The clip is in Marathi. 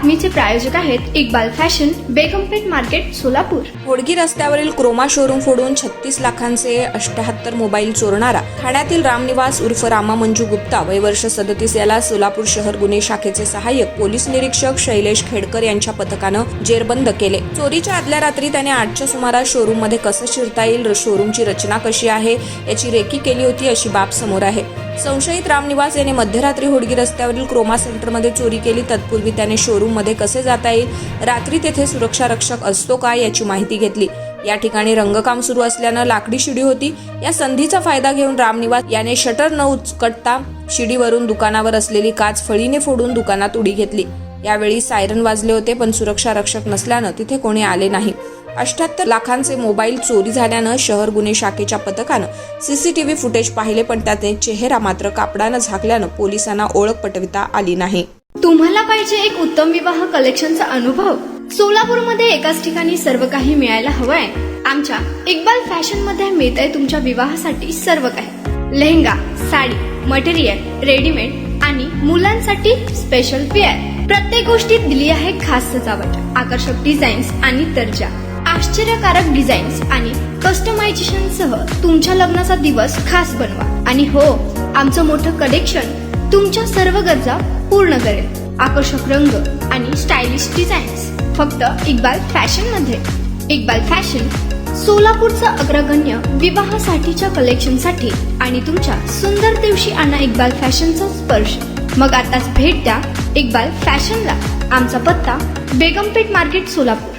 बातमीचे प्रायोजक आहेत इक्बाल फॅशन, बेगमपेठ मार्केट, सोलापूर। होडगी रस्त्यावरील क्रोमा शोरूम फोडून 36 लाखांचे 78 मोबाईल चोरणारा ठाण्यातील रामनिवास उर्फ रामा मंजू गुप्ता वय वर्ष 37 याला सोलापूर शहर गुन्हे शाखेचे सहाय्यक पोलीस निरीक्षक शैलेश खेडकर यांच्या पथकानं जेरबंद केले। चोरीच्या आदल्या रात्री त्याने 8च्या सुमारास शोरूम मध्ये कसं शिरता येईल, शोरूमची रचना कशी आहे याची रेकी केली होती अशी बाब समोर आहे। संशयित रामनिवास याने मध्यरात्री होडगी रस्त्यावरील क्रोमा सेंटरमध्ये चोरी केली। तत्पूर्वी त्याने शोरूम मध्ये कसे जाता येईल, रात्री तेथे सुरक्षा रक्षक असतो का याची माहिती घेतली। या ठिकाणी रंगकाम सुरू असल्यानं लाकडी शिडी होती। या संधीचा फायदा घेऊन रामनिवास याने शटर न उचकटता शिडीवरून दुकानावर असलेली काच फळीने फोडून दुकानात उडी घेतली। यावेळी सायरन वाजले होते, पण सुरक्षा रक्षक नसल्यानं तिथे कोणी आले नाही। 78 लाखांचे मोबाईल चोरी झाल्यानं शहर गुन्हे शाखेच्या पथकानं सीसीटीव्ही फुटेज पाहिले, पण त्याचे चेहरा मात्र कापडानं झाकल्यानं पोलिसांना ओळख पटविता आली नाही। तुम्हाला पाहिजे एक उत्तम विवाह कलेक्शनचा अनुभव? सोलापूरमध्ये एकाच ठिकाणी सर्व काही मिळायला हवंय। आमच्या इक्बाल फॅशन मध्ये मिळतंय तुमच्या विवाहासाठी सर्व काही। लेहंगा, साडी, मटेरियल, रेडीमेड आणि मुलांसाठी स्पेशल वेअर। प्रत्येक गोष्टीत दिली आहे खास सजावट, आकर्षक डिझाईन्स आणि दर्जा, आश्चर्यकारक डिझाईन्स आणि कस्टमायझेशन सह तुमच्या लग्नाचा दिवस खास बनवा। आणि हो, आमचं मोठं कलेक्शन तुमच्या सर्व गरजा पूर्ण करेल। आकर्षक रंग आणि स्टायलिश डिझाईन्स फक्त इक्बाल फॅशन मध्ये। इक्बाल फॅशन सोलापूरचा अग्रगण्य विवाहासाठीच्या कलेक्शनसाठी आणि तुमच्या सुंदर दिवशी आणा इक्बाल फॅशनचा स्पर्श। मग आताच भेट द्या इक्बाल फॅशनला। आमचा पत्ता बेगमपेठ मार्केट, सोलापूर।